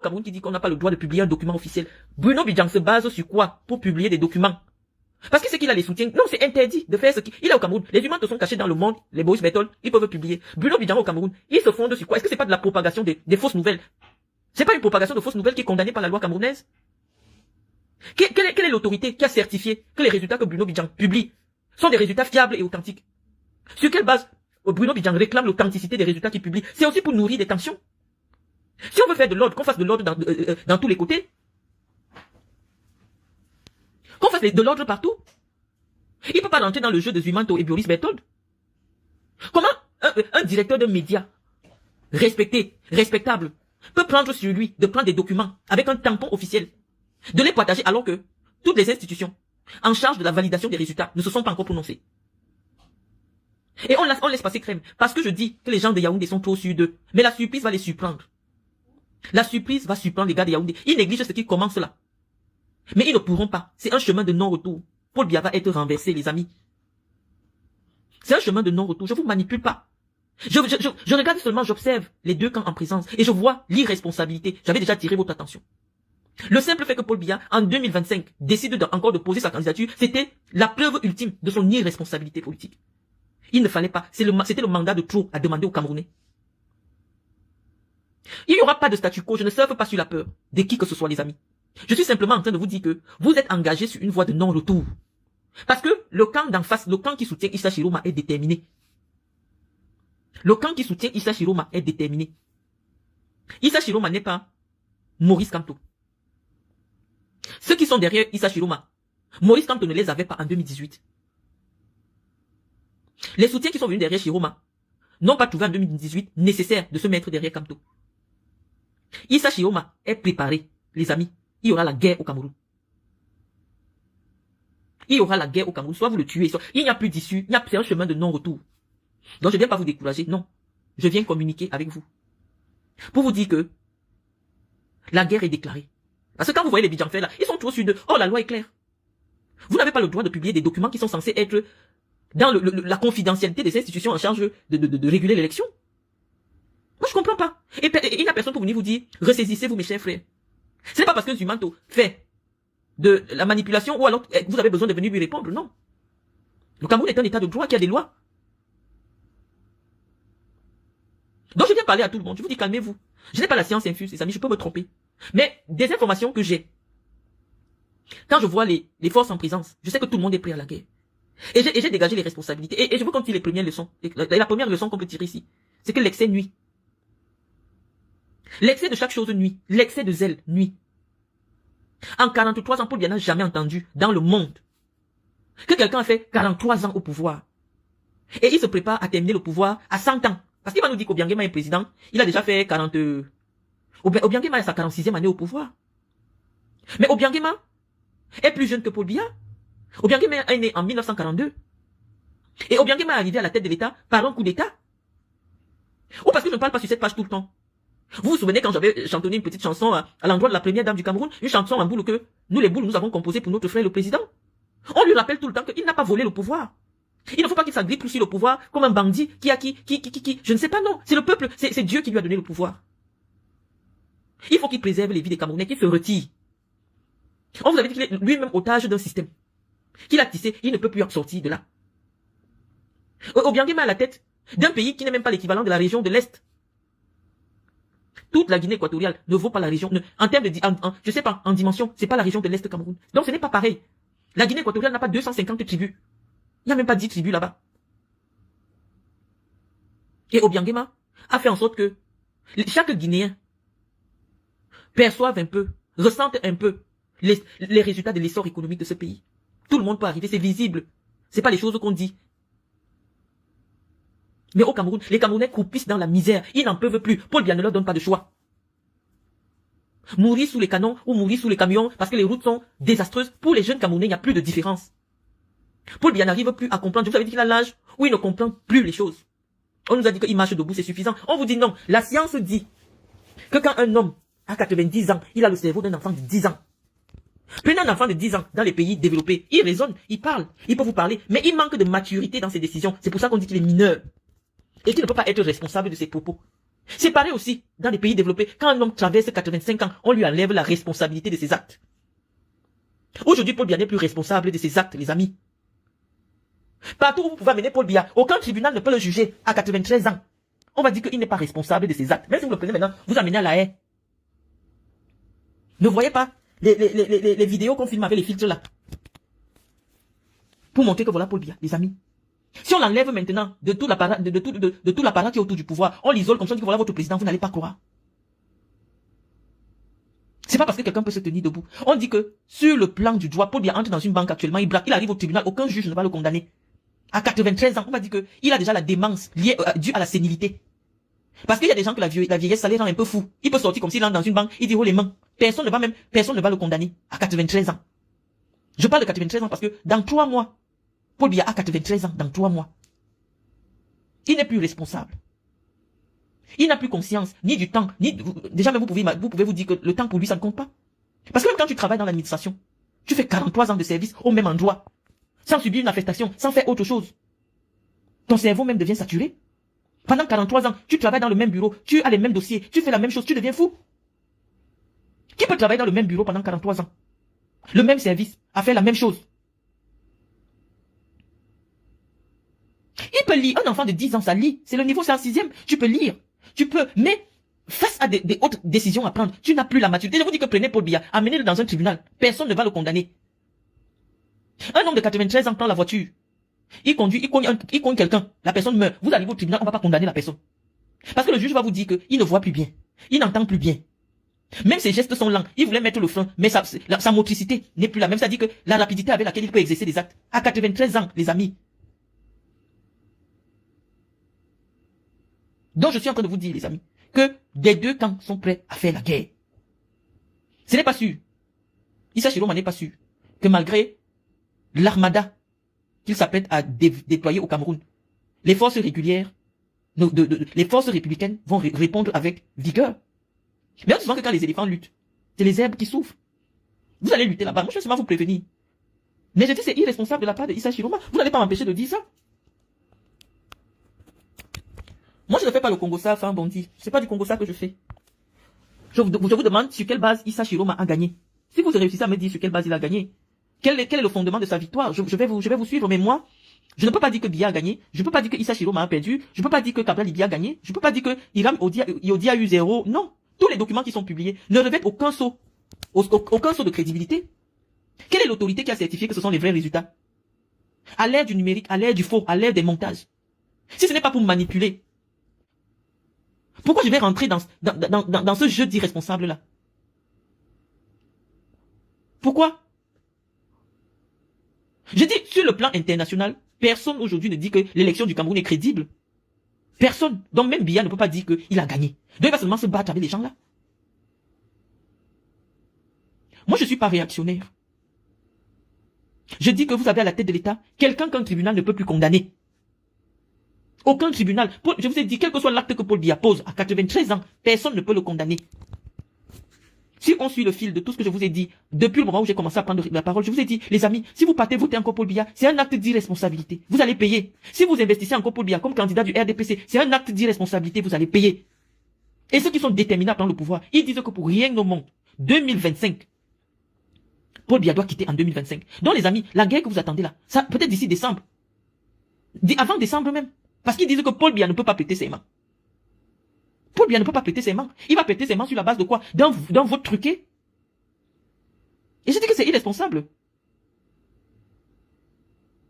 Cameroun qui dit qu'on n'a pas le droit de publier un document officiel. Bruno Bidjang se base sur quoi pour publier des documents? Parce que c'est qu'il a les soutiens. Non, c'est interdit de faire ce qu'il est au Cameroun. Les humains sont cachés dans le monde. Les Boris Méthode, ils peuvent publier. Bruno Bidjang au Cameroun, ils se fondent sur quoi? Est-ce que c'est pas de la propagation des fausses nouvelles? C'est pas une propagation de fausses nouvelles qui est condamnée par la loi camerounaise? Quelle est l'autorité qui a certifié que les résultats que Bruno Bidjang publie sont des résultats fiables et authentiques? Sur quelle base Bruno Bidjang réclame l'authenticité des résultats qu'il publie? C'est aussi pour nourrir des tensions. Si on veut faire de l'ordre, qu'on fasse de l'ordre dans tous les côtés. Qu'on fasse de l'ordre partout. Il ne peut pas rentrer dans le jeu de Zumanto et Boris Méthode. Comment un directeur de média respecté, respectable, peut prendre sur lui de prendre des documents avec un tampon officiel, de les partager alors que toutes les institutions en charge de la validation des résultats ne se sont pas encore prononcées. Et on laisse passer crème. Parce que je dis que les gens de Yaoundé sont trop sûrs d'eux. Mais la surprise va les surprendre. La surprise va surprendre les gars de Yaoundé. Ils négligent ce qui commence là. Mais ils ne pourront pas. C'est un chemin de non-retour. Paul Biya va être renversé, les amis. C'est un chemin de non-retour. Je ne vous manipule pas. Je regarde seulement, j'observe les deux camps en présence. Et je vois l'irresponsabilité. J'avais déjà attiré votre attention. Le simple fait que Paul Biya, en 2025, décide encore de poser sa candidature, c'était la preuve ultime de son irresponsabilité politique. Il ne fallait pas. C'était le mandat de trop à demander aux Camerounais. Il n'y aura pas de statu quo. Je ne surfe pas sur la peur de qui que ce soit, les amis. Je suis simplement en train de vous dire que vous êtes engagés sur une voie de non-retour. Parce que le camp d'en face, le camp qui soutient Issa Chiroma est déterminé. Le camp qui soutient Issa Chiroma est déterminé. Issa Chiroma n'est pas Maurice Kamto. Ceux qui sont derrière Issa Chiroma, Maurice Kamto ne les avait pas en 2018. Les soutiens qui sont venus derrière Chiroma n'ont pas trouvé en 2018 nécessaire de se mettre derrière Kamto. Issa Chiroma est préparé, les amis. Il y aura la guerre au Cameroun. Il y aura la guerre au Cameroun. Soit vous le tuez, soit il n'y a plus d'issue. C'est un chemin de non-retour. Donc je ne viens pas vous décourager. Non. Je viens communiquer avec vous. Pour vous dire que la guerre est déclarée. Parce que quand vous voyez les Bidjang faire là, ils sont toujours sûrs de oh, la loi est claire. Vous n'avez pas le droit de publier des documents qui sont censés être dans la confidentialité des institutions en charge de réguler l'élection. Moi je comprends pas. Et il n'y a personne pour venir vous dire ressaisissez-vous mes chers frères. Ce n'est pas parce que Zumanto fait de la manipulation ou alors vous avez besoin de venir lui répondre, non. Le Cameroun est un état de droit qui a des lois. Donc je viens parler à tout le monde, je vous dis calmez-vous. Je n'ai pas la science infuse, les amis, je peux me tromper. Mais des informations que j'ai, quand je vois les forces en présence, je sais que tout le monde est prêt à la guerre. Et j'ai dégagé les responsabilités. Et je veux qu'on tire les premières leçons. La première leçon qu'on peut tirer ici, c'est que l'excès nuit. L'excès de chaque chose nuit. L'excès de zèle nuit. En 43 ans, Paul Biya n'a jamais entendu dans le monde que quelqu'un a fait 43 ans au pouvoir. Et il se prépare à terminer le pouvoir à 100 ans. Parce qu'il va nous dire qu'Obiangema est président. Il a déjà fait 40... Obiangema est sa 46e année au pouvoir. Mais Obiangema est plus jeune que Paul Biya. Obiangema est né en 1942. Et Obiangema est arrivé à la tête de l'État par un coup d'État. Ou parce que je ne parle pas sur cette page tout le temps. Vous vous souvenez quand j'avais chantonné une petite chanson à l'endroit de la première dame du Cameroun, une chanson en boule que nous les boules nous avons composée pour notre frère le président. On lui rappelle tout le temps qu'il n'a pas volé le pouvoir. Il ne faut pas qu'il s'agrippe sur le pouvoir comme un bandit qui je ne sais pas, non. C'est le peuple, c'est Dieu qui lui a donné le pouvoir. Il faut qu'il préserve les vies des Camerounais, qu'il se retire. On vous avait dit qu'il est lui-même otage d'un système. Qu'il a tissé, il ne peut plus en sortir de là. Obiangema à la tête d'un pays qui n'est même pas l'équivalent de la région de l'Est. Toute la Guinée équatoriale ne vaut pas la région, en termes de, je sais pas, en dimension, c'est pas la région de l'Est Cameroun. Donc ce n'est pas pareil. La Guinée équatoriale n'a pas 250 tribus. Il n'y a même pas 10 tribus là-bas. Et Obiangema a fait en sorte que chaque Guinéen perçoive un peu, ressente un peu les résultats de l'essor économique de ce pays. Tout le monde peut arriver, c'est visible. C'est pas les choses qu'on dit. Mais au Cameroun, les Camerounais croupissent dans la misère. Ils n'en peuvent plus. Paul Biya ne leur donne pas de choix. Mourir sous les canons ou mourir sous les camions parce que les routes sont désastreuses. Pour les jeunes Camerounais, il n'y a plus de différence. Paul Biya n'arrive plus à comprendre. Je vous avais dit qu'il a l'âge où il ne comprend plus les choses. On nous a dit qu'il marche debout, c'est suffisant. On vous dit non. La science dit que quand un homme a 90 ans, il a le cerveau d'un enfant de 10 ans. Prenez un enfant de 10 ans dans les pays développés. Il raisonne, il parle, il peut vous parler. Mais il manque de maturité dans ses décisions. C'est pour ça qu'on dit qu'il est mineur. Et qu'il ne peut pas être responsable de ses propos. C'est pareil aussi dans les pays développés. Quand un homme traverse 85 ans, on lui enlève la responsabilité de ses actes. Aujourd'hui, Paul Biya n'est plus responsable de ses actes, les amis. Partout où vous pouvez amener Paul Biya, aucun tribunal ne peut le juger à 93 ans. On va dire qu'il n'est pas responsable de ses actes. Même si vous le prenez maintenant, vous amenez à la haie. Ne voyez pas les vidéos qu'on filme avec les filtres là. Pour montrer que voilà Paul Biya, les amis. Si on l'enlève maintenant de tout l'apparat qui est autour du pouvoir, on l'isole comme ça, on dit que voilà votre président, vous n'allez pas croire. C'est pas parce que quelqu'un peut se tenir debout. On dit que sur le plan du droit, Paul Biya entre dans une banque actuellement, il braque, il arrive au tribunal, aucun juge ne va le condamner. À 93 ans, on va dire qu'il a déjà la démence liée due à la sénilité. Parce qu'il y a des gens que la vieillesse, ça les rend un peu fous. Il peut sortir comme s'il entre dans une banque, il dit oh les mains. Personne ne va le condamner à 93 ans. Je parle de 93 ans parce que dans 3 mois, Paul Biya a 93 ans, dans 3 mois. Il n'est plus responsable. Il n'a plus conscience, ni du temps, ni... Déjà même vous pouvez vous dire que le temps pour lui, ça ne compte pas. Parce que même quand tu travailles dans l'administration, tu fais 43 ans de service au même endroit, sans subir une affectation, sans faire autre chose. Ton cerveau même devient saturé. Pendant 43 ans, tu travailles dans le même bureau, tu as les mêmes dossiers, tu fais la même chose, tu deviens fou. Qui peut travailler dans le même bureau pendant 43 ans? Le même service, à faire la même chose. Il peut lire. Un enfant de 10 ans, ça lit. C'est le niveau, c'est en 6e. Tu peux lire. Tu peux. Mais, face à des autres décisions à prendre, tu n'as plus la maturité. Je vous dis que prenez Paul Biya, amenez-le dans un tribunal. Personne ne va le condamner. Un homme de 93 ans prend la voiture. Il conduit, il cogne quelqu'un. La personne meurt. Vous arrivez au tribunal, on ne va pas condamner la personne. Parce que le juge va vous dire qu'il ne voit plus bien. Il n'entend plus bien. Même ses gestes sont lents. Il voulait mettre le frein, mais sa motricité n'est plus la même. C'est-à-dire que la rapidité avec laquelle il peut exercer des actes. À 93 ans, les amis. Donc je suis en train de vous dire, les amis, que des deux camps sont prêts à faire la guerre. Ce n'est pas sûr. Issa Chiroma n'est pas sûr que malgré l'armada qu'il s'apprête à déployer au Cameroun, les forces régulières, les forces républicaines vont répondre avec vigueur. Mais on dit souvent que quand les éléphants luttent, c'est les herbes qui souffrent. Vous allez lutter là-bas. Moi, je vais seulement vous prévenir. Mais je dis c'est irresponsable de la part de Issa Chiroma. Vous n'allez pas m'empêcher de dire ça. Moi, je ne fais pas le Congo-SA, enfin, Bondi. C'est pas du Congo-SA que je fais. Je vous demande sur quelle base Issa Chiroma a gagné. Si vous réussissez à me dire sur quelle base il a gagné, quel est le fondement de sa victoire, je vais vous suivre. Mais moi, je ne peux pas dire que Biya a gagné. Je ne peux pas dire que Issa Chiroma a perdu. Je ne peux pas dire que Cabral Libya a gagné. Je ne peux pas dire que Hiram Yodi a eu 0. Non. Tous les documents qui sont publiés ne revêtent aucun saut de crédibilité. Quelle est l'autorité qui a certifié que ce sont les vrais résultats? À l'ère du numérique, à l'ère du faux, à l'ère des montages. Si ce n'est pas pour manipuler, pourquoi je vais rentrer dans ce jeu d'irresponsable-là? Pourquoi? Je dis, sur le plan international, personne aujourd'hui ne dit que l'élection du Cameroun est crédible. Personne. Donc même Biya ne peut pas dire qu'il a gagné. Donc il va seulement se battre avec les gens là. Moi je ne suis pas réactionnaire. Je dis que vous avez à la tête de l'État quelqu'un qu'un tribunal ne peut plus condamner. Aucun tribunal. Je vous ai dit, quel que soit l'acte que Paul Biya pose à 93 ans, personne ne peut le condamner. Si on suit le fil de tout ce que je vous ai dit, depuis le moment où j'ai commencé à prendre la parole, je vous ai dit, les amis, si vous partez voter encore Paul Biya, c'est un acte d'irresponsabilité. Vous allez payer. Si vous investissez encore Paul Biya comme candidat du RDPC, c'est un acte d'irresponsabilité, vous allez payer. Et ceux qui sont déterminés à prendre le pouvoir, ils disent que pour rien au monde, 2025, Paul Biya doit quitter en 2025. Donc les amis, la guerre que vous attendez là, ça peut-être d'ici décembre. Avant décembre même. Parce qu'ils disent que Paul Biya ne peut pas prêter ses mains. Paul Biya ne peut pas prêter ses mains. Il va prêter ses mains sur la base de quoi? D'un vote truqué. Et je dis que c'est irresponsable.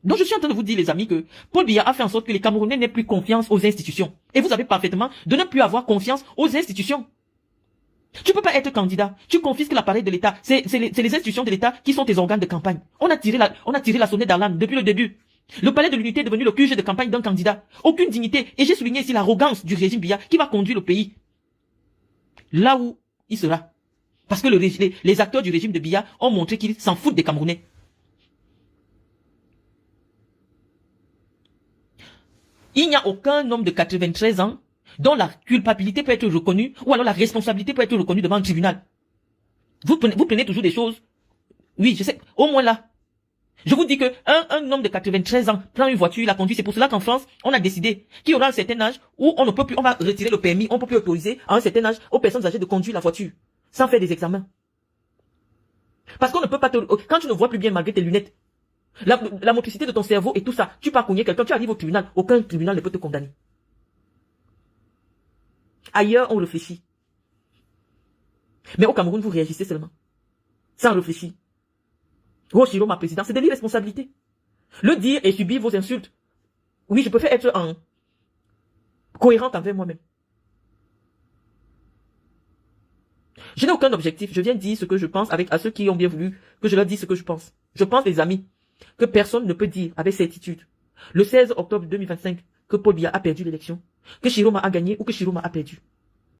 Donc je suis en train de vous dire, les amis, que Paul Biya a fait en sorte que les Camerounais n'aient plus confiance aux institutions. Et vous savez parfaitement de ne plus avoir confiance aux institutions. Tu ne peux pas être candidat. Tu confisques l'appareil de l'État. C'est les institutions de l'État qui sont tes organes de campagne. On a tiré la sonnette d'alarme depuis le début. Le palais de l'unité est devenu le QG de campagne d'un candidat. Aucune dignité. Et j'ai souligné ici l'arrogance du régime Biya qui va conduire le pays là où il sera. Parce que les acteurs du régime de Biya ont montré qu'ils s'en foutent des Camerounais. Il n'y a aucun homme de 93 ans dont la culpabilité peut être reconnue ou alors la responsabilité peut être reconnue devant un tribunal. Vous prenez toujours des choses. Oui, je sais. Au moins là. Je vous dis que un homme de 93 ans prend une voiture, la conduit. C'est pour cela qu'en France, on a décidé qu'il y aura un certain âge où on ne peut plus, on va retirer le permis, on ne peut plus autoriser à un certain âge aux personnes âgées de conduire la voiture sans faire des examens. Parce qu'on ne peut pas quand tu ne vois plus bien malgré tes lunettes, la motricité de ton cerveau et tout ça, tu pars cogner quelqu'un, tu arrives au tribunal, aucun tribunal ne peut te condamner. Ailleurs, on réfléchit. Mais au Cameroun, vous réagissez seulement. Sans réfléchir. Oh, Chiro, ma présidente, c'est de l'irresponsabilité. Le dire et subir vos insultes. Oui, je préfère être cohérente envers moi-même. Je n'ai aucun objectif. Je viens dire ce que je pense à ceux qui ont bien voulu que je leur dise ce que je pense. Je pense, les amis, que personne ne peut dire avec certitude, le 16 octobre 2025, que Paul Biya a perdu l'élection, que Chiroma a gagné ou que Chiroma a perdu.